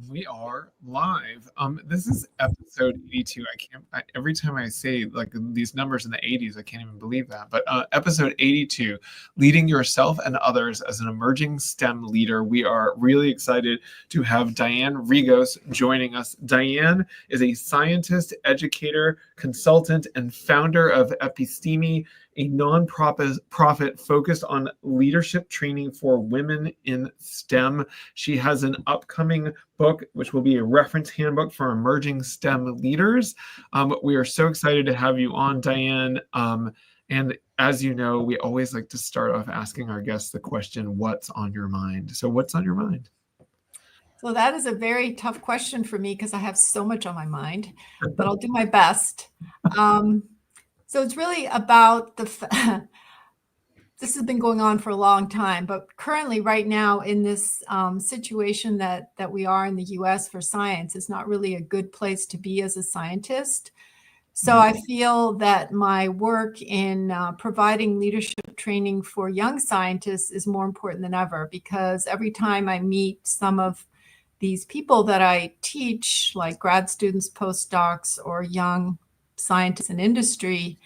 We are live. This is episode 82. Every time I say like these numbers in the 80s, I can't even believe that. But episode 82, leading yourself and others as an emerging STEM leader. We are really excited to have Diane Rigos joining us. Diane is a scientist, educator, consultant, and founder of Epistimi, a non-profit focused on leadership training for women in STEM. She has an upcoming book, which will be a reference handbook for emerging STEM leaders. We are so excited to have you on, Diane. And as you know, we always like to start off asking our guests the question, what's on your mind? So what's on your mind? So that is a very tough question for me because I have so much on my mind, but I'll do my best. So it's really about this has been going on for a long time, but currently right now in this situation that we are in the US for science is not really a good place to be as a scientist. So I feel that my work in providing leadership training for young scientists is more important than ever, because every time I meet some of these people that I teach, like grad students, postdocs, or young scientists in industry,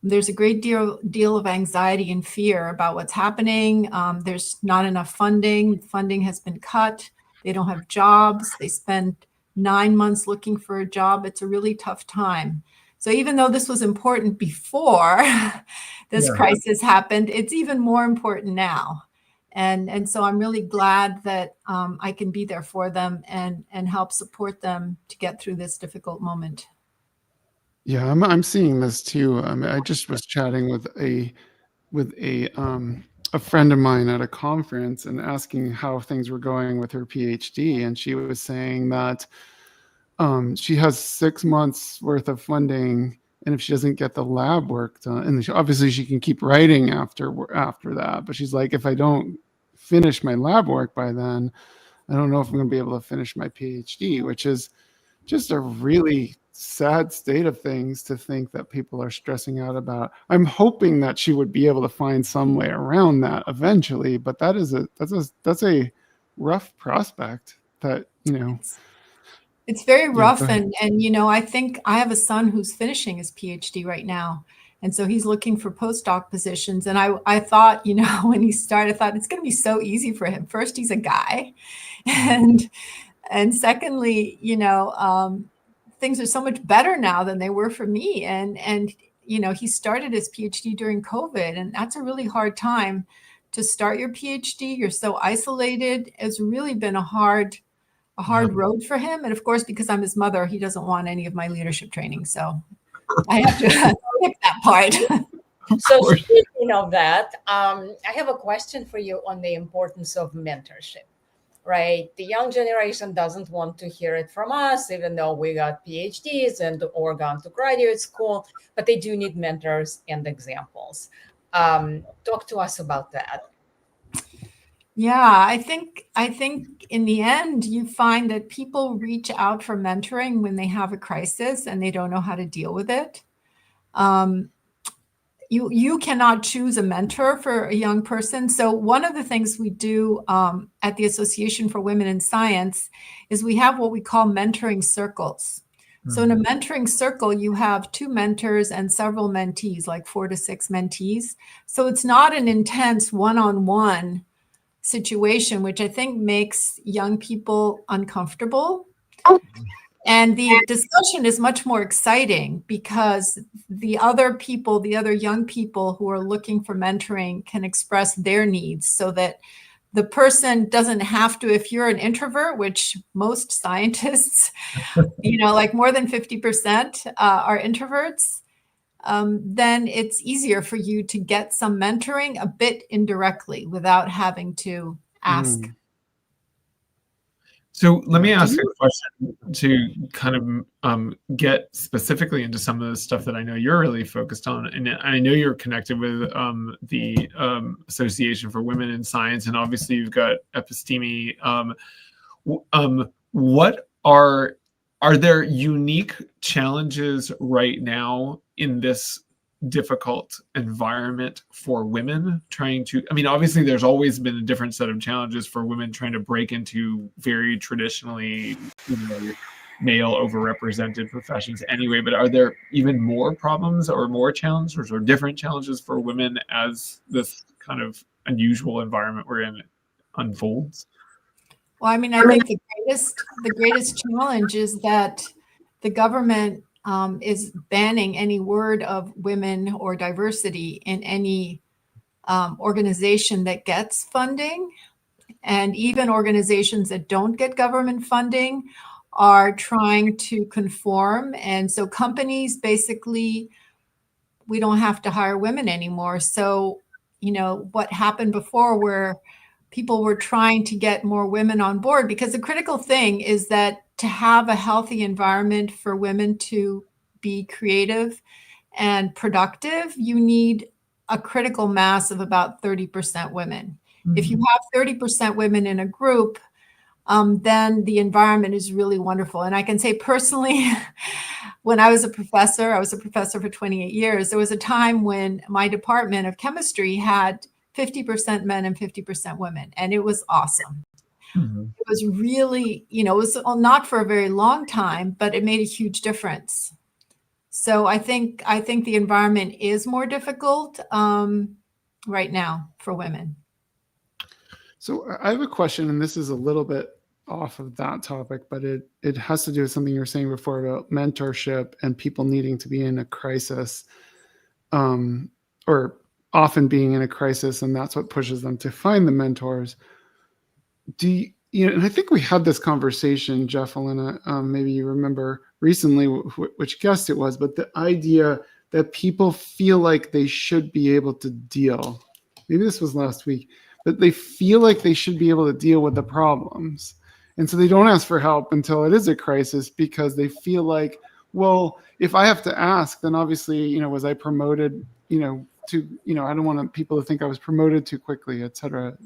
there's a great deal of anxiety and fear about what's happening. There's not enough funding. Funding has been cut. They don't have jobs. They spend 9 months looking for a job. It's a really tough time. So even though this was important before this crisis happened, it's even more important now. And so I'm really glad that I can be there for them and help support them to get through this difficult moment. Yeah, I'm seeing this too. I just was chatting with a friend of mine at a conference and asking how things were going with her PhD, and she was saying that she has 6 months worth of funding, and if she doesn't get the lab work done, and obviously she can keep writing after that, but she's like, if I don't finish my lab work by then, I don't know if I'm going to be able to finish my PhD, which is just a really sad state of things to think that people are stressing out about. I'm hoping that she would be able to find some way around that eventually, but that's a rough prospect that, It's very rough. And I think I have a son who's finishing his PhD right now. And so he's looking for postdoc positions. And I thought, when he started, I thought it's going to be so easy for him. First, he's a guy. And secondly, things are so much better now than they were for me. And he started his PhD during COVID, and that's a really hard time to start your PhD. You're so isolated. It's really been a hard road for him. And of course, because I'm his mother, he doesn't want any of my leadership training. So I have to skip that part. So speaking of that, I have a question for you on the importance of mentorship. Right. The young generation doesn't want to hear it from us, even though we got PhDs or gone to graduate school, but they do need mentors and examples. Talk to us about that. Yeah, I think in the end, you find that people reach out for mentoring when they have a crisis and they don't know how to deal with it. You cannot choose a mentor for a young person. So one of the things we do at the Association for Women in Science is we have what we call mentoring circles. Mm-hmm. So in a mentoring circle, you have 2 mentors and several mentees, like 4 to 6 mentees. So it's not an intense one-on-one situation, which I think makes young people uncomfortable. And the discussion is much more exciting because the other young people who are looking for mentoring can express their needs, so that the person doesn't have to, if you're an introvert, which most scientists, like more than 50% are introverts, then it's easier for you to get some mentoring a bit indirectly without having to ask. So let me ask a question to kind of get specifically into some of the stuff that I know you're really focused on. And I know you're connected with the Association for Women in Science, and obviously you've got Epistimi. What are there unique challenges right now in this difficult environment for women trying to, I mean, obviously there's always been a different set of challenges for women trying to break into very traditionally, male overrepresented professions anyway, but are there even more problems or more challenges or different challenges for women as this kind of unusual environment we're in unfolds? Well, I mean, I think the greatest challenge is that the government is banning any word of women or diversity in any organization that gets funding. And even organizations that don't get government funding are trying to conform. And so companies basically, we don't have to hire women anymore. So, what happened before where people were trying to get more women on board, because the critical thing is that to have a healthy environment for women to be creative and productive, you need a critical mass of about 30% women. Mm-hmm. If you have 30% women in a group, then the environment is really wonderful. And I can say personally, when I was a professor for 28 years, there was a time when my department of chemistry had 50% men and 50% women, and it was awesome. Mm-hmm. It was really, it was not for a very long time, but it made a huge difference. So I think the environment is more difficult right now for women. So I have a question, and this is a little bit off of that topic, but it has to do with something you were saying before about mentorship and people needing to be in a crisis, or often being in a crisis, and that's what pushes them to find the mentors. And I think we had this conversation, Jeff, Elena, maybe you remember recently which guest it was, but the idea that people feel like they should be able to deal, maybe this was last week, but they feel like they should be able to deal with the problems. And so they don't ask for help until it is a crisis, because they feel like, well, if I have to ask, then obviously, was I promoted, to, I don't want people to think I was promoted too quickly, et cetera.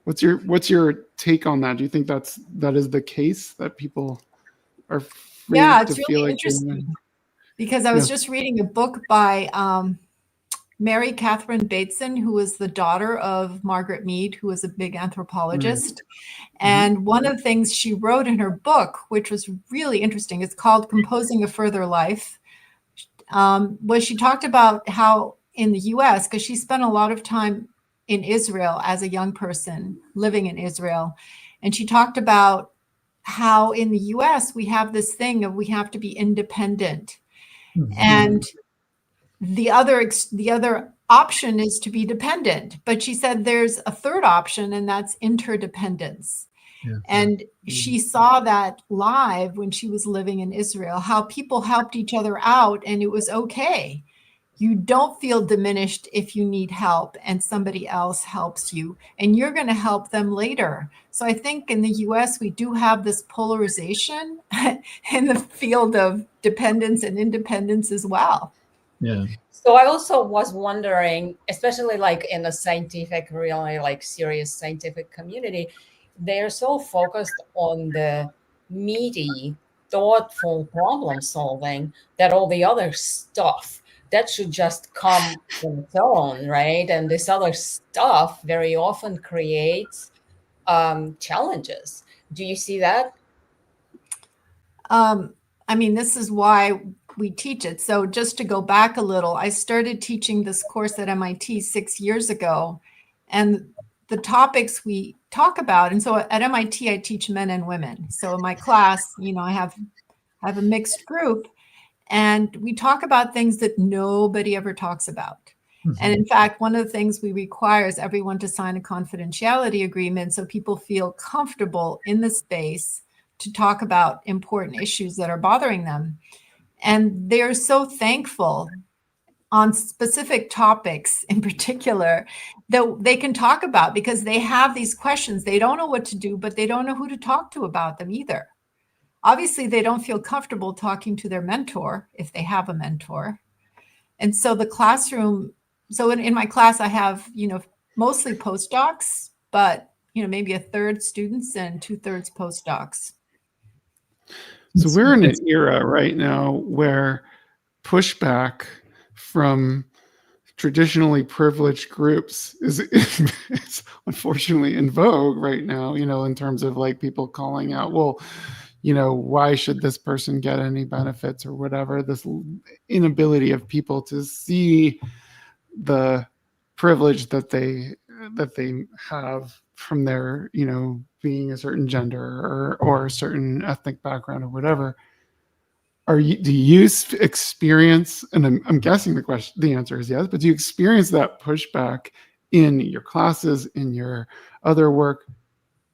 What's your take on that? Do you think that is the case, that people are free it's to really feel like interesting, because I was just reading a book by Mary Catherine Bateson, who was the daughter of Margaret Mead, who was a big anthropologist. Mm-hmm. And one of the things she wrote in her book, which was really interesting, it's called Composing a Further Life, was she talked about how in the US, because she spent a lot of time in Israel as a young person living in Israel. And she talked about how in the US, we have this thing of we have to be independent. Mm-hmm. And the other option is to be dependent. But she said there's a third option, and that's interdependence. Yeah. And she saw that live when she was living in Israel, how people helped each other out, and it was okay. You don't feel diminished if you need help and somebody else helps you, and you're going to help them later. So I think in the US, we do have this polarization in the field of dependence and independence as well. Yeah. So I also was wondering, especially like in a scientific, really like serious scientific community, they're so focused on the meaty, thoughtful problem solving that all the other stuff that should just come on its own, right? And this other stuff very often creates challenges. Do you see that? I mean, this is why we teach it. So just to go back a little, I started teaching this course at MIT 6 years ago, and the topics we talk about, and so at MIT, I teach men and women. So in my class, I have a mixed group, and we talk about things that nobody ever talks about. Mm-hmm. And in fact, one of the things we require is everyone to sign a confidentiality agreement so people feel comfortable in the space to talk about important issues that are bothering them. And they're so thankful on specific topics in particular that they can talk about, because they have these questions. They don't know what to do, but they don't know who to talk to about them either. Obviously, they don't feel comfortable talking to their mentor if they have a mentor. And so the classroom, so in my class, I have, mostly postdocs, but, maybe a third students and 2/3 postdocs. So we're in an era right now where pushback from traditionally privileged groups is unfortunately in vogue right now, in terms of like people calling out, well, why should this person get any benefits or whatever? This inability of people to see the privilege that they have from their, being a certain gender or a certain ethnic background or whatever. Do you experience, and I'm guessing the answer is yes, but do you experience that pushback in your classes, in your other work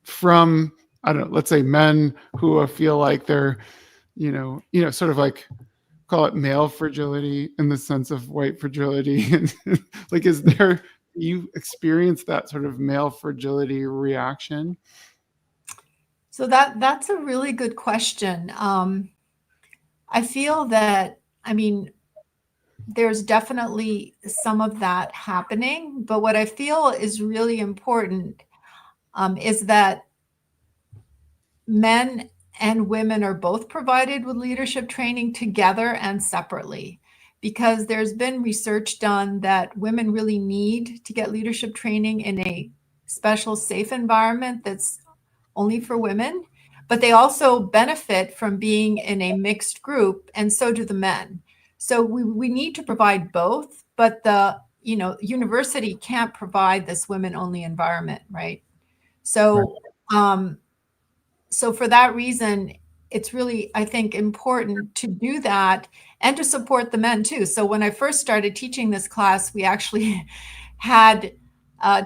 from, I don't know, let's say men who feel like they're, sort of like, call it male fragility in the sense of white fragility? Like, do you experience that sort of male fragility reaction? So that's a really good question. I feel that, there's definitely some of that happening, but what I feel is really important is that men and women are both provided with leadership training together and separately, because there's been research done that women really need to get leadership training in a special, safe environment that's only for women, but they also benefit from being in a mixed group, and so do the men. So we need to provide both, but the university can't provide this women-only environment, right? So so for that reason, it's really, I think, important to do that and to support the men too. So when I first started teaching this class, we actually had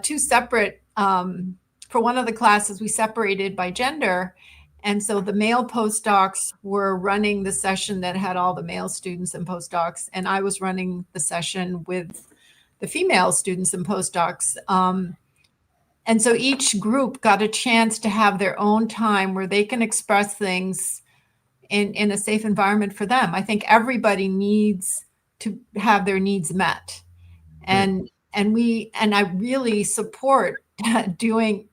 two separate, for one of the classes, we separated by gender. And so the male postdocs were running the session that had all the male students and postdocs, and I was running the session with the female students and postdocs. And so each group got a chance to have their own time where they can express things in a safe environment for them. I think everybody needs to have their needs met. And I really support doing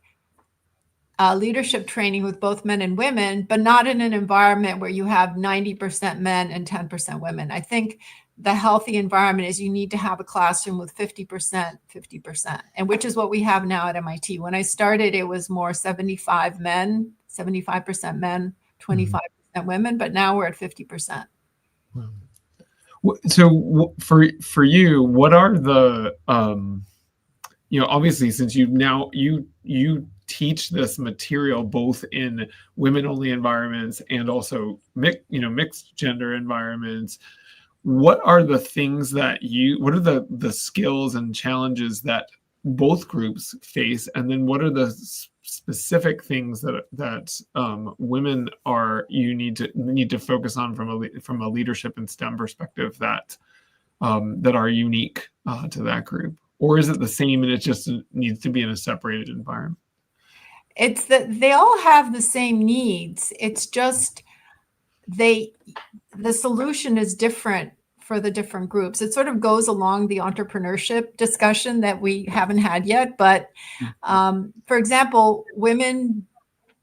leadership training with both men and women, but not in an environment where you have 90% men and 10% women. I think the healthy environment is you need to have a classroom with 50%, 50%, and which is what we have now at MIT. When I started, it was more 75% men, 25% women, but now we're at 50%. So for you, what are the, obviously, since you teach this material both in women-only environments and also mixed gender environments, what are the things that what are the skills and challenges that both groups face, and then what are the specific things that women need to focus on from a leadership and STEM perspective that are unique to that group? Or is it the same and it just needs to be in a separated environment? It's that they all have the same needs. It's just the solution is different for the different groups. It sort of goes along the entrepreneurship discussion that we haven't had yet. But for example, women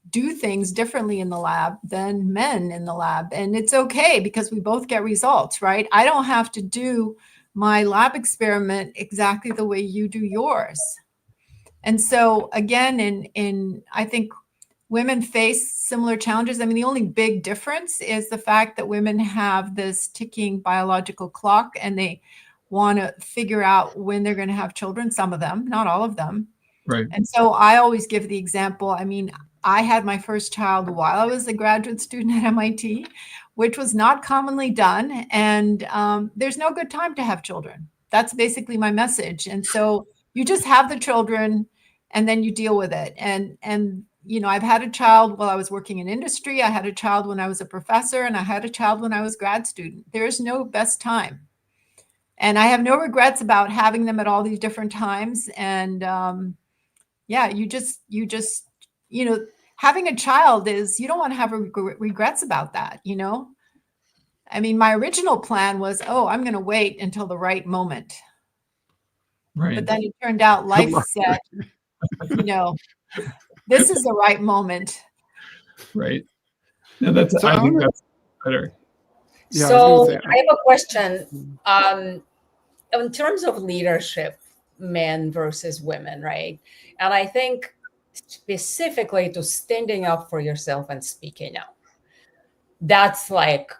do things differently in the lab than men in the lab. And it's okay because we both get results, right? I don't have to do my lab experiment exactly the way you do yours. And so again, I think women face similar challenges. I mean, the only big difference is the fact that women have this ticking biological clock and they want to figure out when they're going to have children, some of them, not all of them. Right. And so I always give the example. I mean, I had my first child while I was a graduate student at MIT, which was not commonly done. And there's no good time to have children. That's basically my message. And so you just have the children and then you deal with it. And I've had a child while I was working in industry. I had a child when I was a professor, and I had a child when I was grad student. There's no best time. And I have no regrets about having them at all these different times. And you just having a child is, you don't want to have regrets about that, I mean, my original plan was, I'm going to wait until the right moment. Right. But then it turned out life said, this is the right moment. Right. No, I think that's better. Yeah, so I have a question. in terms of leadership, men versus women, right? And I think specifically to standing up for yourself and speaking out. That's like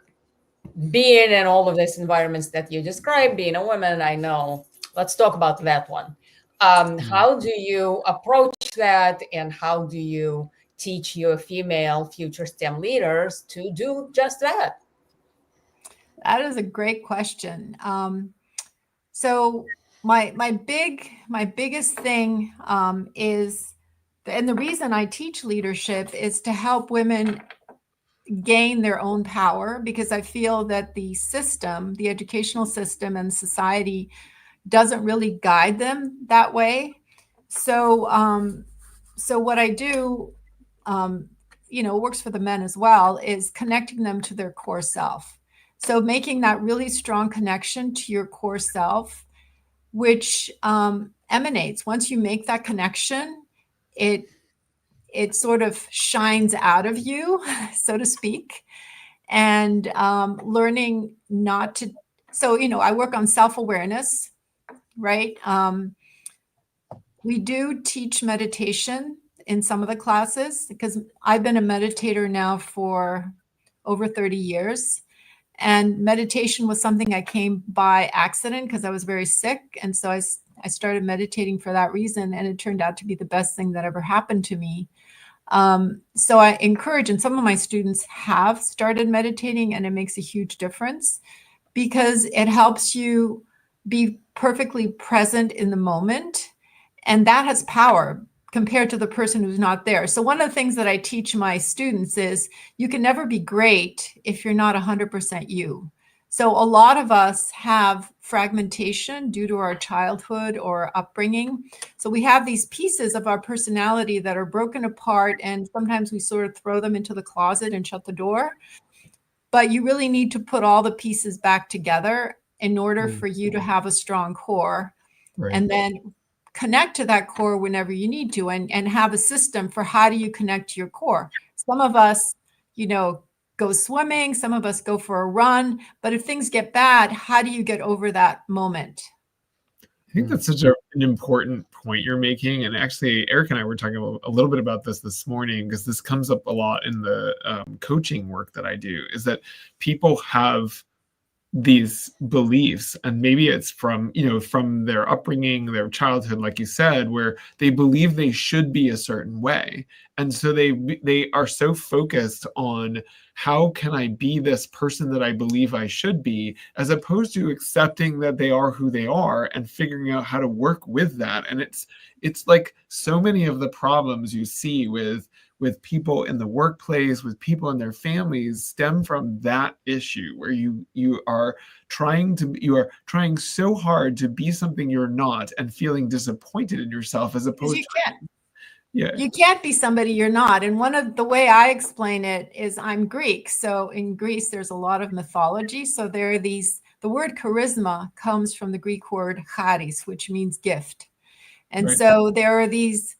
being in all of these environments that you described, being a woman, I know. Let's talk about that one. How do you approach that, and how do you teach your female future STEM leaders to do just that? That is a great question. So my biggest thing is, and the reason I teach leadership is to help women gain their own power, because I feel that the system, the educational system and society doesn't really guide them that way. So so what I do, works for the men as well, is connecting them to their core self. So making that really strong connection to your core self, which emanates, once you make that connection, it sort of shines out of you, so to speak, and learning not to. So, I work on self-awareness, right? We do teach meditation in some of the classes, because I've been a meditator now for over 30 years. And meditation was something I came by accident because I was very sick. And so I started meditating for that reason. And it turned out to be the best thing that ever happened to me. So I encourage, and some of my students have started meditating, and it makes a huge difference because it helps you be perfectly present in the moment. And that has power compared to the person who's not there. So one of the things that I teach my students is you can never be great if you're not 100% you. So a lot of us have fragmentation due to our childhood or upbringing. So we have these pieces of our personality that are broken apart, and sometimes we sort of throw them into the closet and shut the door. But you really need to put all the pieces back together in order for you to have a strong core. Right. And then connect to that core whenever you need to, and have a system for how do you connect to your core. Some of us, go swimming, some of us go for a run, but if things get bad, how do you get over that moment? I think that's such an important point you're making. And actually, Eric and I were talking a little bit about this morning, because this comes up a lot in the coaching work that I do, is that people have these beliefs, and maybe it's from their upbringing, their childhood, like you said, where they believe they should be a certain way, and so they are so focused on how can I be this person that I believe I should be, as opposed to accepting that they are who they are and figuring out how to work with that. And it's like so many of the problems you see with people in the workplace, with people in their families, stem from that issue, where you are trying so hard to be something you're not, and feeling disappointed in yourself, as opposed you can't be somebody you're not. And one of the way I explain it is, I'm Greek. So in Greece, there's a lot of mythology. So there are the word charisma comes from the Greek word charis, which means gift. And so there are these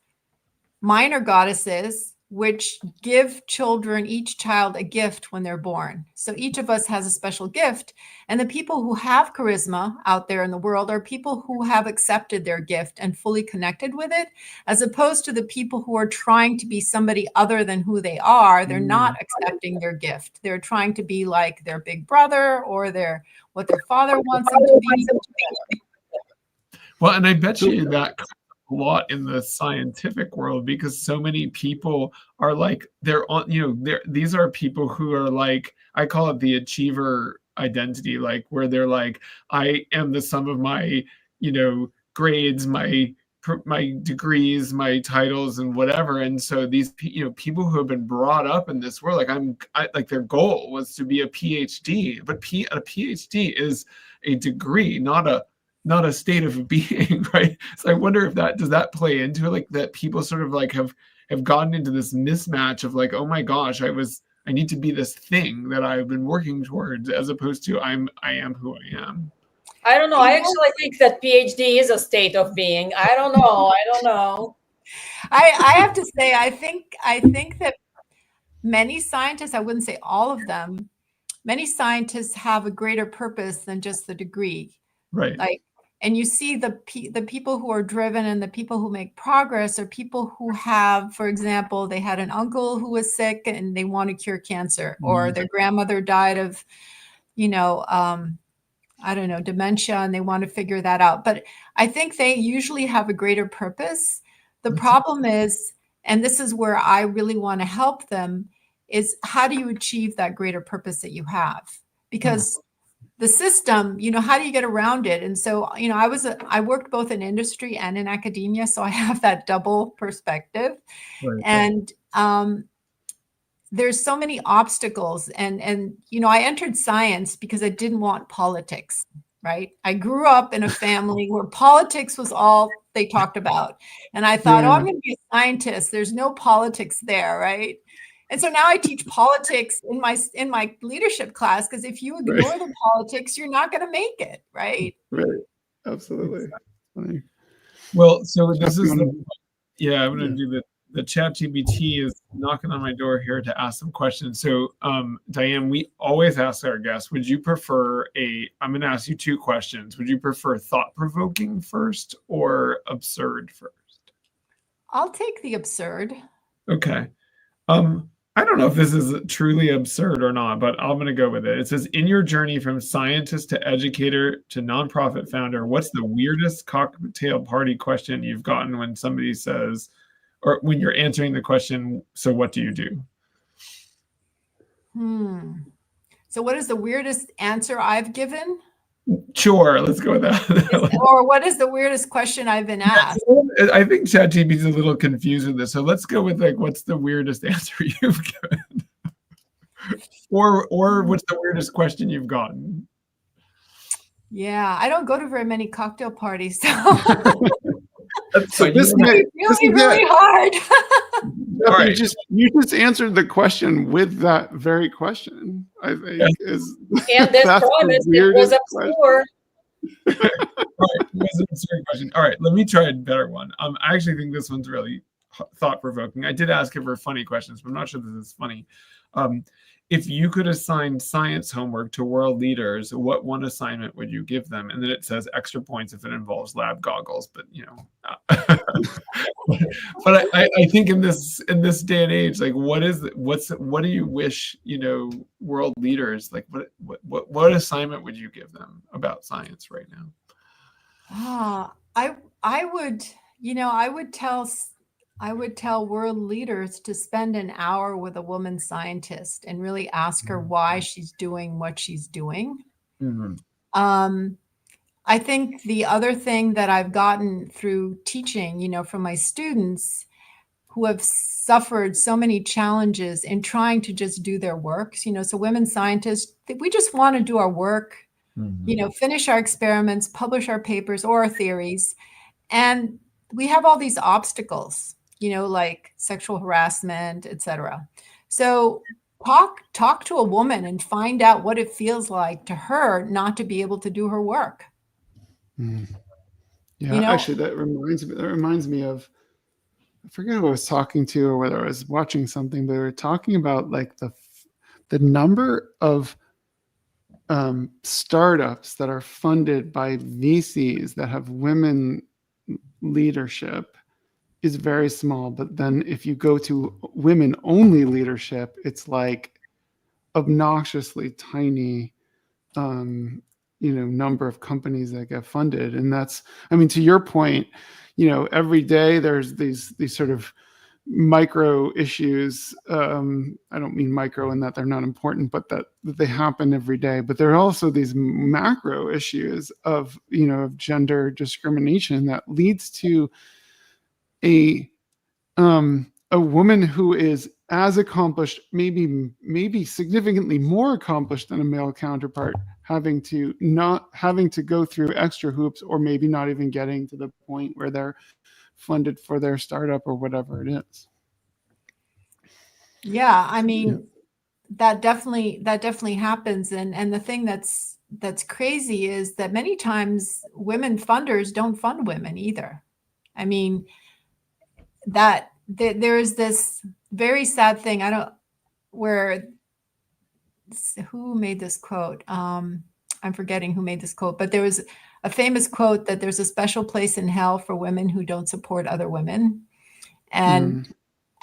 minor goddesses which give children, each child, a gift when they're born. So each of us has a special gift. And the people who have charisma out there in the world are people who have accepted their gift and fully connected with it, as opposed to the people who are trying to be somebody other than who they are. They're not accepting their gift. They're trying to be like their big brother or what their father wants them to be. Well, and I bet you that a lot in the scientific world, because so many people are like, these are people who are like, I call it the achiever identity, like where they're like, I am the sum of my grades, my degrees, my titles, and whatever. And so these people who have been brought up in this world, like their goal was to be a PhD, but a PhD is a degree, not a state of being, right? So I wonder if does that play into it, like that people sort of like have gotten into this mismatch of like, oh my gosh, I need to be this thing that I've been working towards, as opposed to I am who I am. I don't know. I actually think that PhD is a state of being. I don't know. I have to say, I think that many scientists, I wouldn't say all of them, many scientists have a greater purpose than just the degree. Right. Like And you see the people who are driven and the people who make progress are people who have, for example, they had an uncle who was sick and they want to cure cancer, or their grandmother died of, I don't know, dementia, and they want to figure that out. But I think they usually have a greater purpose. The problem is, and this is where I really want to help them, is how do you achieve that greater purpose that you have? Because the system, how do you get around it? And so, I worked both in industry and in academia, so I have that double perspective. Right. And there's so many obstacles. And I entered science because I didn't want politics, right? I grew up in a family where politics was all they talked about. And I thought, I'm going to be a scientist. There's no politics there, right? And so now I teach politics in my leadership class, because if you ignore the politics, you're not going to make it, right? Right. Absolutely. Funny. Well, so this is I'm going to do the ChatGPT is knocking on my door here to ask some questions. So, Diane, we always ask our guests, would you prefer I'm going to ask you two questions. Would you prefer thought-provoking first or absurd first? I'll take the absurd. Okay. I don't know if this is truly absurd or not, but I'm going to go with it. It says, in your journey from scientist to educator to nonprofit founder, what's the weirdest cocktail party question you've gotten when somebody says, or when you're answering the question, so what do you do? So what is the weirdest answer I've given? Sure, let's go with that. Or what is the weirdest question I've been asked? I think ChatGPT is a little confused with this. So let's go with what's the weirdest answer you've given? or what's the weirdest question you've gotten? Yeah, I don't go to very many cocktail parties. So this is really hard. All right. You just answered the question with that very question. I think and this promise it was obscure. All right, it was an absurd question. All right, let me try a better one. I actually think this one's really thought-provoking. I did ask her for funny questions, but I'm not sure this is funny. If you could assign science homework to world leaders, what one assignment would you give them? And then it says extra points if it involves lab goggles. But but I think in this day and age, what do you wish world leaders what assignment would you give them about science right now? I would tell world leaders to spend an hour with a woman scientist and really ask her why she's doing what she's doing. I think the other thing that I've gotten through teaching, from my students who have suffered so many challenges in trying to just do their work, so women scientists, we just want to do our work, finish our experiments, publish our papers or our theories. And we have all these obstacles, like sexual harassment, etc. So talk to a woman and find out what it feels like to her not to be able to do her work. Yeah, actually, that reminds me of, I forget who I was talking to or whether I was watching something, but we were talking about the number of startups that are funded by VCs that have women leadership is very small. But then if you go to women only leadership, it's like obnoxiously tiny number of companies that get funded. And that's, to your point, every day there's these sort of micro issues. I don't mean micro in that they're not important, but that they happen every day. But there are also these macro issues of gender discrimination that leads to a woman who is as accomplished, maybe significantly more accomplished than a male counterpart, having to go through extra hoops, or maybe not even getting to the point where they're funded for their startup or whatever it is. Yeah, that definitely happens. And the thing that's crazy is that many times women funders don't fund women either. That there is this very sad thing. Who made this quote? I'm forgetting who made this quote, but there was a famous quote that there's a special place in hell for women who don't support other women. And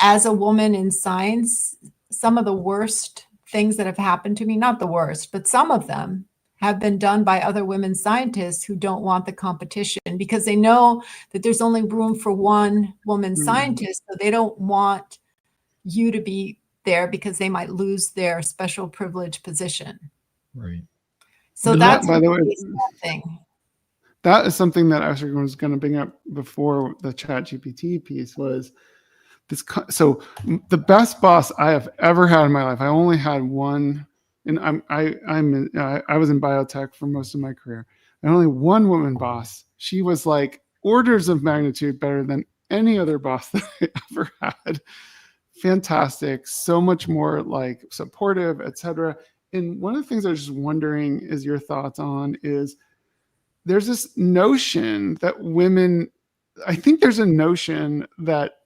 as a woman in science, some of the worst things that have happened to me, not the worst, but some of them have been done by other women scientists who don't want the competition because they know that there's only room for one woman scientist. So they don't want you to be there because they might lose their special privileged position. Right. So that's by the way, thing. That is something that I was going to bring up before the ChatGPT piece was this. So the best boss I have ever had in my life, I only had one, and I was in biotech for most of my career. And only one woman boss. She was like orders of magnitude better than any other boss that I ever had. Fantastic, so much more like supportive, etc. And one of the things I was just wondering is your thoughts on is there's this notion that women, I think there's a notion that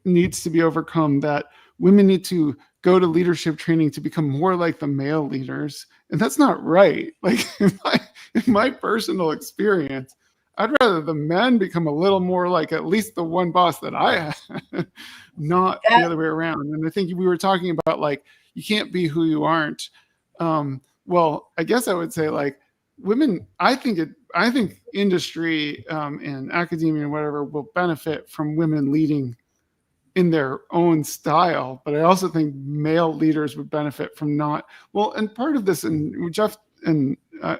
needs to be overcome that women need to go to leadership training to become more like the male leaders. And that's not right. Like in my personal experience, I'd rather the men become a little more like at least the one boss that I had, not the other way around. And I think we were talking about like, you can't be who you aren't. Well, I guess I would say like women, I think industry and academia and whatever will benefit from women leading in their own style. But I also think male leaders would benefit from not, well, and part of this, and Jeff and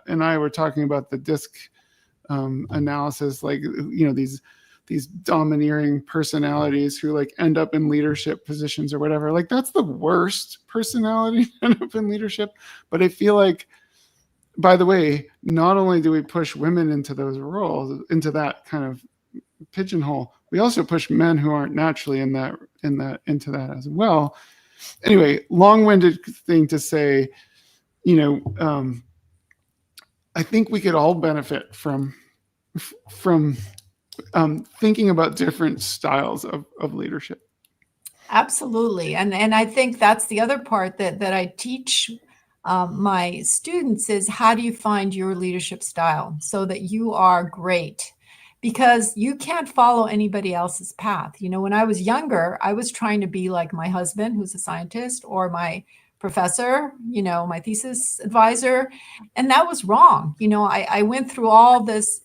I were talking about the DISC analysis, like, you know, these domineering personalities who like end up in leadership positions or whatever. Like that's the worst personality to end up in leadership. But I feel like, by the way, not only do we push women into those roles, into that kind of pigeonhole, we also push men who aren't naturally into that as well. Anyway, long-winded thing to say, you know, I think we could all benefit from thinking about different styles of leadership. Absolutely. And I think that's the other part that I teach my students is how do you find your leadership style so that you are great? Because you can't follow anybody else's path. You know, when I was younger, I was trying to be like my husband, who's a scientist, or my professor, you know, my thesis advisor. And that was wrong. You know, I went through all this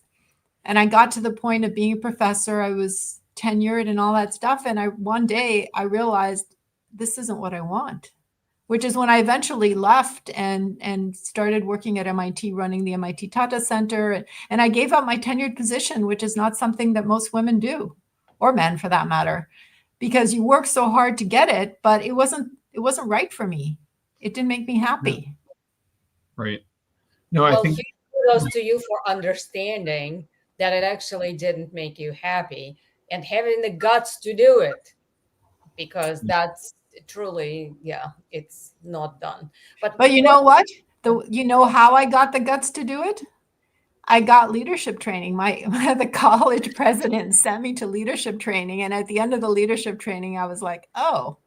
and I got to the point of being a professor. I was tenured and all that stuff. And one day I realized this isn't what I want, which is when I eventually left and started working at MIT, running the MIT Tata Center. And I gave up my tenured position, which is not something that most women do, or men for that matter, because you work so hard to get it, but it wasn't right for me. It didn't make me happy. Right. No, well, I think kudos to you for understanding that it actually didn't make you happy and having the guts to do it, because that's truly, yeah, it's not done. But you know what? You know how I got the guts to do it? I got leadership training. The college president sent me to leadership training. And at the end of the leadership training, I was like, oh,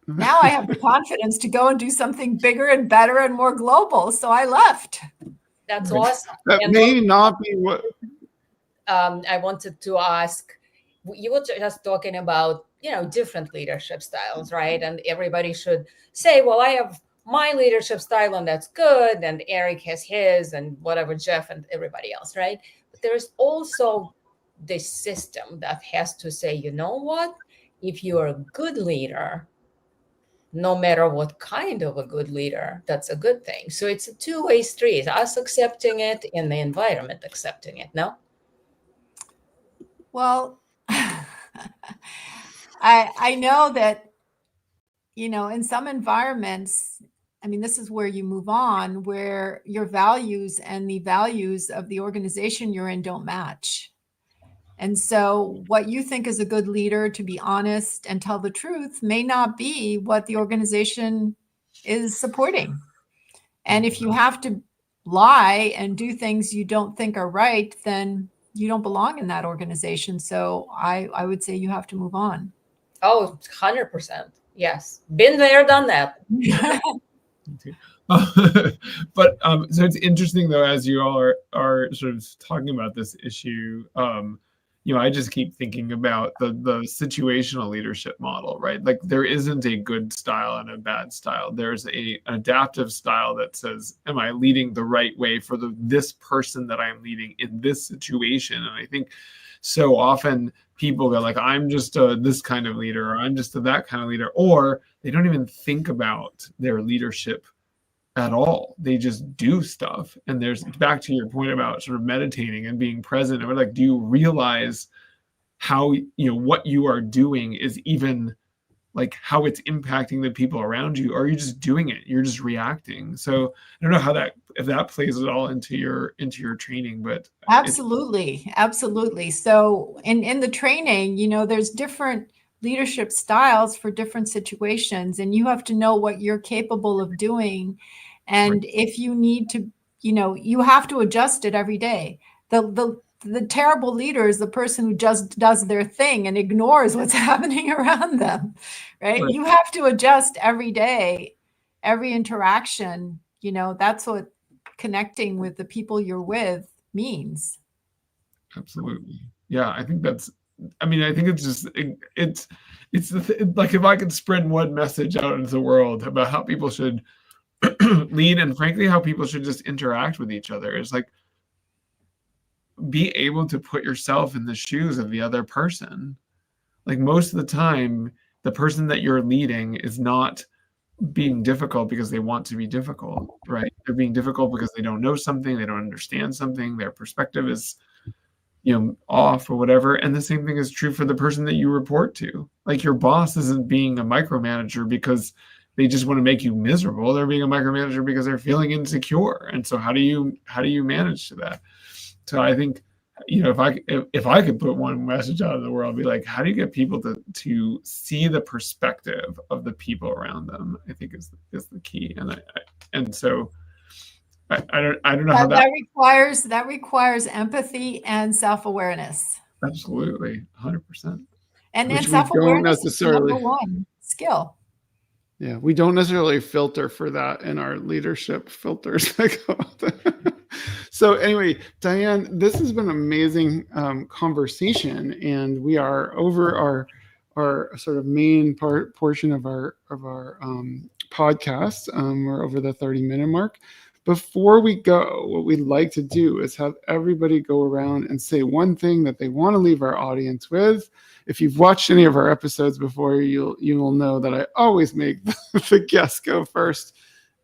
now I have the confidence to go and do something bigger and better and more global. So I left. That's awesome. That may not be what I wanted to ask. You were just talking about, you know, different leadership styles, right? And everybody should say, well, I have my leadership style and that's good. And Eric has his and whatever, Jeff and everybody else, right? But there's also this system that has to say, you know what? If you're a good leader, no matter what kind of a good leader, that's a good thing. So it's a two-way street, us accepting it and the environment accepting it, no? Well, I know that, you know, in some environments, I mean, this is where you move on, where your values and the values of the organization you're in don't match. And so what you think is a good leader, to be honest and tell the truth, may not be what the organization is supporting. And if you have to lie and do things you don't think are right, then you don't belong in that organization. So I would say you have to move on. Oh, 100%. Yes. Been there, done that. too. But so it's interesting though, as you all are sort of talking about this issue, I just keep thinking about the situational leadership model, right? Like there isn't a good style and a bad style. There's an adaptive style that says, am I leading the right way for this person that I'm leading in this situation? And I think so often people go like, I'm just this kind of leader, or I'm just that kind of leader, or they don't even think about their leadership at all. They just do stuff. And there's, back to your point about sort of meditating and being present, and like, do you realize how, what you are doing is even like how it's impacting the people around you, or are you just doing it? You're just reacting. So I don't know how if that plays at all into your training, but absolutely. So in the training, there's different leadership styles for different situations, and you have to know what you're capable of doing. And if you need to, you have to adjust it every day. The terrible leader is the person who just does their thing and ignores what's happening around them, right? You have to adjust every day, every interaction. That's what connecting with the people you're with means. Absolutely. Yeah, I think it's just, like if I could spread one message out into the world about how people should lead, and frankly, how people should just interact with each other, is like, be able to put yourself in the shoes of the other person. Like most of the time, the person that you're leading is not being difficult because they want to be difficult, right? They're being difficult because they don't know something, they don't understand something, their perspective is, off or whatever. And the same thing is true for the person that you report to. Like your boss isn't being a micromanager because they just want to make you miserable. They're being a micromanager because they're feeling insecure. And so how do you manage to that? So I think, if I could put one message out in the world, I'd be like, how do you get people to see the perspective of the people around them? I think is the key. And so I don't know how that requires empathy and self-awareness. Absolutely, 100%. And self-awareness is number one skill. Yeah, we don't necessarily filter for that in our leadership filters. So anyway, Diane, this has been an amazing conversation, and we are over our sort of main portion of our podcast. We're over the 30-minute mark. Before we go, what we'd like to do is have everybody go around and say one thing that they want to leave our audience with. If you've watched any of our episodes before, you will know that I always make the guests go first,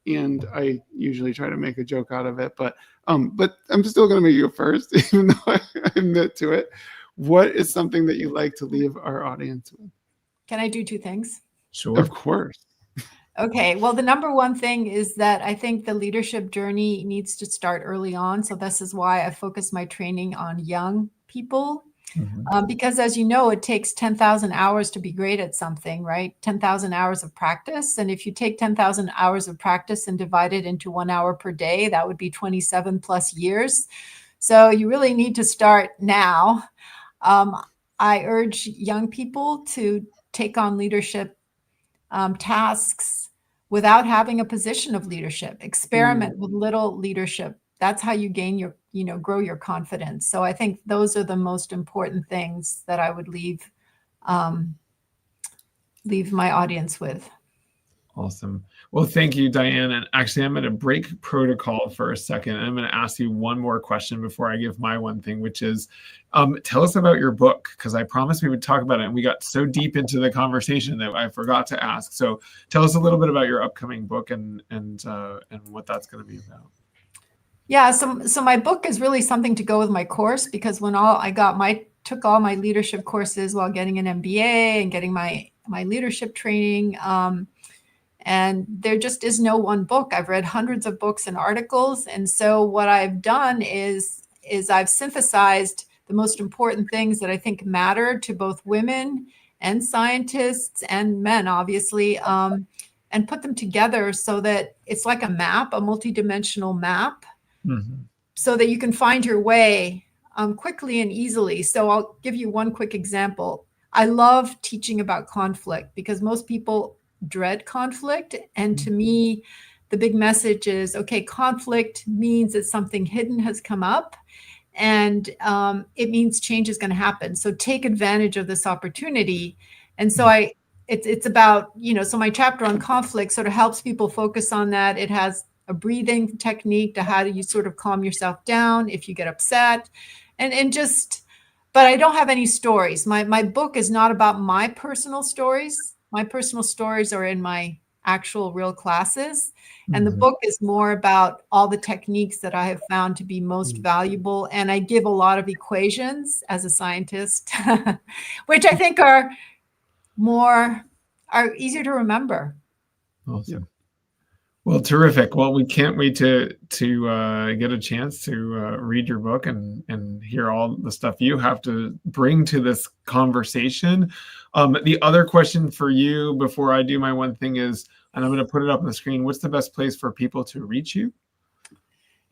and I usually try to make a joke out of it. But I'm still going to make you go first, even though I admit to it. What is something that you like to leave our audience with? Can I do two things? Sure. Of course. Okay. Well, the number one thing is that I think the leadership journey needs to start early on. So this is why I focus my training on young people. Mm-hmm. Because as you know, it takes 10,000 hours to be great at something, right? 10,000 hours of practice. And if you take 10,000 hours of practice and divide it into 1 hour per day, that would be 27 plus years. So you really need to start now. I urge young people to take on leadership tasks without having a position of leadership. Experiment with little leadership. That's how you gain grow your confidence. So I think those are the most important things that I would leave my audience with. Awesome. Well, thank you, Diane. And actually, I'm going to break protocol for a second. I'm going to ask you one more question before I give my one thing, which is, tell us about your book, because I promised we would talk about it, and we got so deep into the conversation that I forgot to ask. So tell us a little bit about your upcoming book and what that's going to be about. Yeah, so my book is really something to go with my course, because when took all my leadership courses while getting an MBA and getting my leadership training. And there just is no one book. I've read hundreds of books and articles. And so what I've done is I've synthesized the most important things that I think matter to both women and scientists and men, obviously, and put them together so that it's like a map, a multidimensional map, so that you can find your way quickly and easily. So I'll give you one quick example. I love teaching about conflict because most people dread conflict. And to me, the big message is, okay, conflict means that something hidden has come up, and it means change is going to happen. So take advantage of this opportunity. And so it's about, so my chapter on conflict sort of helps people focus on that. It has a breathing technique to how do you sort of calm yourself down if you get upset, but I don't have any stories. My book is not about my personal stories. My personal stories are in my actual real classes. And the book is more about all the techniques that I have found to be most valuable. And I give a lot of equations as a scientist, which I think are easier to remember. Awesome. Well, terrific. Well, we can't wait to get a chance to read your book and hear all the stuff you have to bring to this conversation. The other question for you before I do my one thing is, and I'm going to put it up on the screen, what's the best place for people to reach you?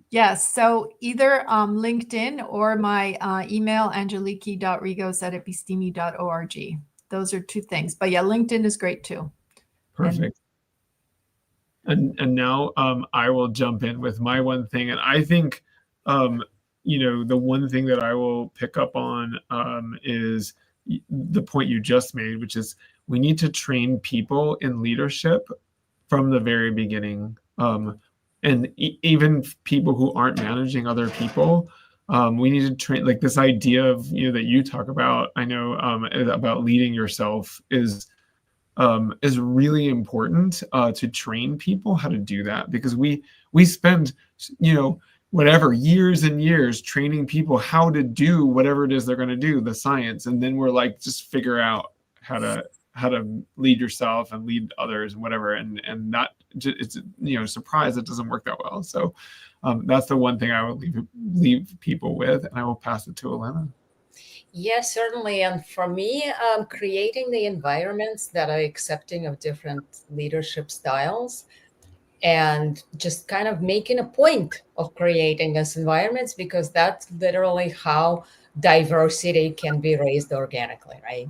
Yes, so either LinkedIn or my email, angeliki.rigos@epistimi.org. Those are two things. But yeah, LinkedIn is great too. Perfect. And now I will jump in with my one thing. And I think, the one thing that I will pick up on is the point you just made, which is we need to train people in leadership from the very beginning. And even people who aren't managing other people, we need to train, like this idea of, that you talk about, I know about leading yourself is really important to train people how to do that, because we spend, whatever, years and years training people how to do whatever it is they're going to do, the science. And then we're like, just figure out how to lead yourself and lead others and whatever. And not, it's, surprise, it doesn't work that well. So that's the one thing I would leave people with, and I will pass it to Elena. Yes, certainly. And for me, creating the environments that are accepting of different leadership styles, and just kind of making a point of creating those environments, because that's literally how diversity can be raised organically, right?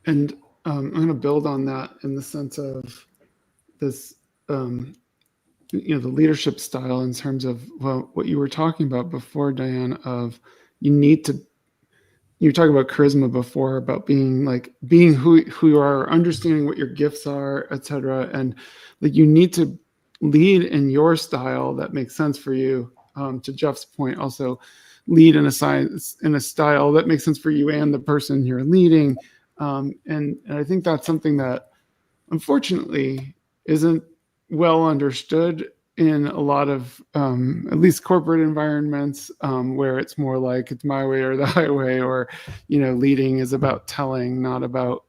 And I'm going to build on that in the sense of this, the leadership style in terms of, well, what you were talking about before, Diane, of you were talking about charisma before, about being who you are, understanding what your gifts are, etc. And like you need to lead in your style that makes sense for you. To Jeff's point, also lead in a style that makes sense for you and the person you're leading. And I think that's something that unfortunately isn't well understood in a lot of at least corporate environments, where it's more like it's my way or the highway, or leading is about telling, not about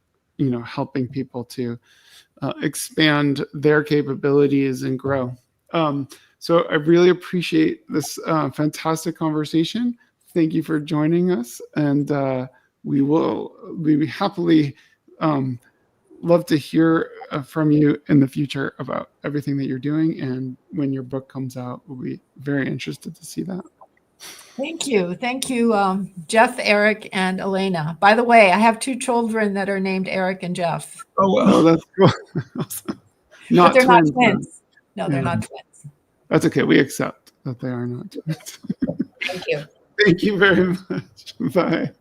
helping people to expand their capabilities and grow. So I really appreciate this fantastic conversation. Thank you for joining us, and we happily love to hear from you in the future about everything that you're doing, and when your book comes out, we'll be very interested to see that. Thank you, Jeff, Eric, and Elena. By the way, I have 2 children that are named Eric and Jeff. Oh, well, that's cool. But they're not twins. No, they're not twins. That's okay. We accept that they are not twins. Thank you. Thank you very much. Bye.